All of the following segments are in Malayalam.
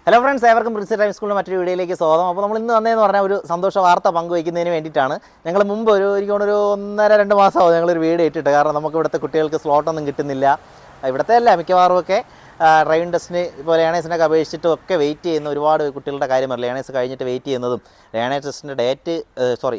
ഹലോ ഫ്രണ്ട്സ്, ഏവർക്കും പ്രിൻസി ഡ്രൈവിംഗ് സ്കൂളിൻ്റെ മറ്റൊരു വീഡിയോയിലേക്ക് സ്വാഗതം. അപ്പോൾ നമ്മൾ ഇന്ന് വന്നതെന്ന് പറഞ്ഞാൽ ഒരു സന്തോഷ വാർത്ത പങ്കുവയ്ക്കുന്നതിന് വേണ്ടിയിട്ടാണ്. ഞങ്ങൾ മുമ്പ് എനിക്ക് തോന്നുന്നു 1.5-2 മാസമാവും ഞങ്ങളൊരു വീഡിയോ ഇട്ടിട്ട്. കാരണം നമുക്ക് ഇവിടുത്തെ കുട്ടികൾക്ക് സ്ലോട്ടൊന്നും കിട്ടുന്നില്ല. ഇവിടുത്തെ അല്ല, മിക്കവാറും ഒക്കെ ഡ്രൈവിംഗ് ടെസ്റ്റിന് ഇപ്പോൾ ലേണേഴ്സിനൊക്കെ അപേക്ഷിച്ചിട്ടും ഒക്കെ വെയിറ്റ് ചെയ്യുന്ന ഒരുപാട് കുട്ടികളുടെ കാര്യമല്ല. ലേണേഴ്സ് കഴിഞ്ഞിട്ട് വെയിറ്റ് ചെയ്യുന്നതും ലേണേഴ്സ് ടെസ്റ്റിൻ്റെ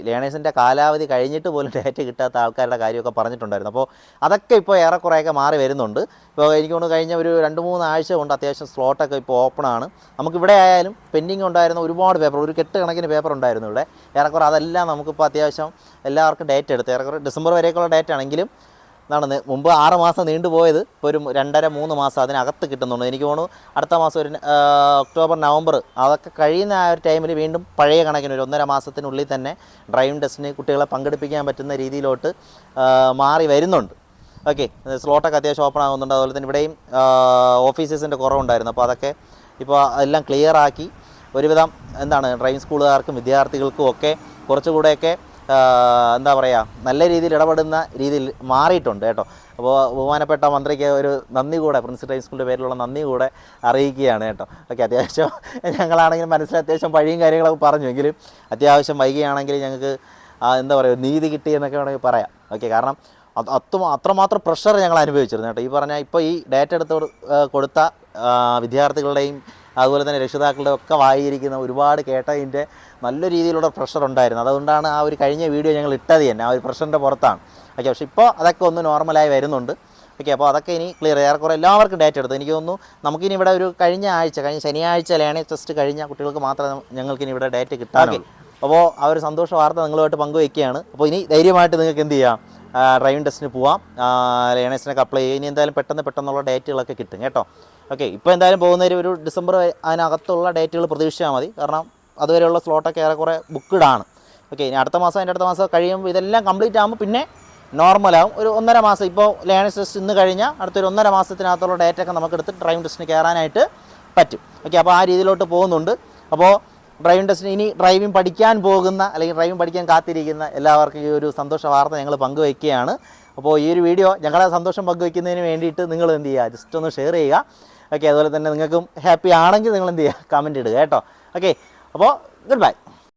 ലേണേഴ്സിൻ്റെ കാലാവധി കഴിഞ്ഞിട്ട് പോലും ഡേറ്റ് കിട്ടാത്ത ആൾക്കാരുടെ കാര്യമൊക്കെ പറഞ്ഞിട്ടുണ്ടായിരുന്നു. അപ്പോൾ അതൊക്കെ ഇപ്പോൾ ഏറെക്കുറെയൊക്കെ മാറി വരുന്നുണ്ട്. ഇപ്പോൾ എനിക്ക് തോന്നുന്നു കഴിഞ്ഞ ഒരു 2-3 ആഴ്ച കൊണ്ട് അത്യാവശ്യം സ്ലോട്ടൊക്കെ ഇപ്പോൾ ഓപ്പണാണ്. നമുക്കിവിടെ ആയാലും പെൻഡിങ് ഉണ്ടായിരുന്ന ഒരുപാട് പേപ്പർ, ഒരു കണക്കിന് പേപ്പർ ഉണ്ടായിരുന്നു ഇവിടെ. ഏറെക്കുറെ അതെല്ലാം നമുക്കിപ്പോൾ അത്യാവശ്യം എല്ലാവർക്കും ഡേറ്റ് എടുത്ത് ഏറെക്കുറെ ഡിസംബർ വരേക്കുള്ള ഡേറ്റ് ആണെങ്കിലും എന്താണ് മുമ്പ് 6 മാസം നീണ്ടുപോയത് ഇപ്പോൾ ഒരു 2.5-3 മാസം അതിനകത്ത് കിട്ടുന്നുണ്ട്. എനിക്ക് തോന്നുന്നു അടുത്ത മാസം ഒരു ഒക്ടോബർ നവംബർ അതൊക്കെ കഴിയുന്ന ആ ഒരു ടൈമിൽ വീണ്ടും പഴയ കണക്കിന് ഒരു 1.5 മാസത്തിനുള്ളിൽ തന്നെ ഡ്രൈവിംഗ് ടെസ്റ്റിന് കുട്ടികളെ പങ്കെടുപ്പിക്കാൻ പറ്റുന്ന രീതിയിലോട്ട് മാറി വരുന്നുണ്ട്. ഓക്കെ, സ്ലോട്ടൊക്കെ അത്യാവശ്യം ഓപ്പൺ ആകുന്നുണ്ട്. അതുപോലെ തന്നെ ഇവിടെയും ഓഫീസേഴ്സിൻ്റെ കുറവുണ്ടായിരുന്നു. അപ്പോൾ അതൊക്കെ ഇപ്പോൾ എല്ലാം ക്ലിയറാക്കി ഒരുവിധം ഡ്രൈവിംഗ് സ്കൂളുകാർക്കും വിദ്യാർത്ഥികൾക്കും ഒക്കെ കുറച്ചുകൂടെയൊക്കെ എന്താ പറയുക, നല്ല രീതിയിൽ ഇടപെടുന്ന രീതിയിൽ മാറിയിട്ടുണ്ട് കേട്ടോ. അപ്പോൾ ബഹുമാനപ്പെട്ട മന്ത്രിക്ക് ഒരു നന്ദി കൂടെ പ്രിൻസി ഡ്രൈവിംഗ് സ്കൂളിൻ്റെ പേരിലുള്ള നന്ദി കൂടെ അറിയിക്കുകയാണ് കേട്ടോ. ഓക്കെ, അത്യാവശ്യം ഞങ്ങളാണെങ്കിലും മനസ്സിൽ അത്യാവശ്യം വഴിയും കാര്യങ്ങളൊക്കെ പറഞ്ഞു, എങ്കിലും അത്യാവശ്യം വൈകിയാണെങ്കിൽ ഞങ്ങൾക്ക് എന്താ പറയുക, നീതി കിട്ടി എന്നൊക്കെ വേണമെങ്കിൽ പറയാം. ഓക്കെ, കാരണം അത്രമാത്രം പ്രഷർ ഞങ്ങൾ അനുഭവിച്ചിരുന്നു കേട്ടോ. ഈ പറഞ്ഞാൽ ഇപ്പോൾ ഈ ഡേറ്റ എടുത്ത് കൊടുത്ത വിദ്യാർത്ഥികളുടെയും അതുപോലെ തന്നെ രക്ഷിതാക്കളുടെ ഒക്കെ വായിരിക്കുന്ന ഒരുപാട് കേട്ടതിൻ്റെ നല്ല രീതിയിലുള്ള പ്രഷർ ഉണ്ടായിരുന്നു. അതുകൊണ്ടാണ് ആ ഒരു കഴിഞ്ഞ വീഡിയോ ഞങ്ങൾ ഇട്ടത് തന്നെ ആ ഒരു പ്രഷറിൻ്റെ പുറത്താണ്. ഓക്കെ, പക്ഷേ ഇപ്പോൾ അതൊക്കെ ഒന്ന് നോർമലായി വരുന്നുണ്ട്. ഓക്കെ, അപ്പോൾ അതൊക്കെ ഇനി ക്ലിയർ, ഏറെക്കുറെ എല്ലാവർക്കും ഡേറ്റ് എടുത്തു. എനിക്ക് തോന്നുന്നു നമുക്കിനി ഇവിടെ ഒരു കഴിഞ്ഞ ശനിയാഴ്ച ലേണേഴ്സ് ടെസ്റ്റ് കഴിഞ്ഞ കുട്ടികൾക്ക് മാത്രമേ ഞങ്ങൾക്കിനി ഇവിടെ ഡേറ്റ് കിട്ടാറുള്ളൂ. അപ്പോൾ ആ ഒരു സന്തോഷ വാർത്ത നിങ്ങളുമായിട്ട് പങ്കുവയ്ക്കുകയാണ്. അപ്പോൾ ഇനി ധൈര്യമായിട്ട് നിങ്ങൾക്ക് എന്ത് ചെയ്യാം, ഡ്രൈവിംഗ് ടെസ്റ്റിന് പോവാം, ലേണേഴ്സിനൊക്കെ അപ്ലൈ ചെയ്യുക. ഇനി എന്തായാലും പെട്ടെന്നുള്ള ഡേറ്റുകളൊക്കെ കിട്ടും കേട്ടോ. ഓക്കെ, ഇപ്പോൾ എന്തായാലും പോകുന്നവർ ഒരു ഡിസംബർ അതിനകത്തുള്ള ഡേറ്റുകൾ പ്രതീക്ഷിച്ചാൽ മതി. കാരണം അതുവരെയുള്ള സ്ലോട്ടൊക്കെ ഏറെക്കുറെ ബുക്ക്ഡാണ്. ഓക്കെ, ഇനി അടുത്ത മാസം കഴിയുമ്പോൾ ഇതെല്ലാം കംപ്ലീറ്റ് ആകുമ്പോൾ പിന്നെ നോർമലാവും. ഒരു 1.5 മാസം, ഇപ്പോൾ ലേണേഴ്സ് ടെസ്റ്റ് ഇന്ന് കഴിഞ്ഞാൽ അടുത്തൊരു 1.5 മാസത്തിനകത്തുള്ള ഡേറ്റൊക്കെ നമുക്കെടുത്ത് ഡ്രൈവിംഗ് ടെസ്റ്റിന് കയറാനായിട്ട് പറ്റും. ഓക്കെ, അപ്പോൾ ആ രീതിയിലോട്ട് പോകുന്നുണ്ട്. അപ്പോൾ ഡ്രൈവിംഗ് ടെസ്റ്റിന് ഇനി ഡ്രൈവിംഗ് പഠിക്കാൻ പോകുന്ന അല്ലെങ്കിൽ ഡ്രൈവിംഗ് പഠിക്കാൻ കാത്തിരിക്കുന്ന എല്ലാവർക്കും ഈ ഒരു സന്തോഷ വാർത്ത ഞങ്ങൾ പങ്കുവയ്ക്കുകയാണ്. അപ്പോൾ ഈ ഒരു വീഡിയോ ഞങ്ങളെ സന്തോഷം പങ്കുവയ്ക്കുന്നതിന് വേണ്ടിയിട്ട് നിങ്ങൾ എന്ത് ചെയ്യുക, ജസ്റ്റ് ഒന്ന് ഷെയർ ചെയ്യുക. ഓക്കെ, അതുപോലെ തന്നെ നിങ്ങൾക്കും ഹാപ്പി ആണെങ്കിൽ നിങ്ങൾ എന്ത് ചെയ്യുക, കമൻറ്റ് ഇടുക കേട്ടോ. ഓക്കെ, അപ്പോൾ ഗുഡ് ബൈ.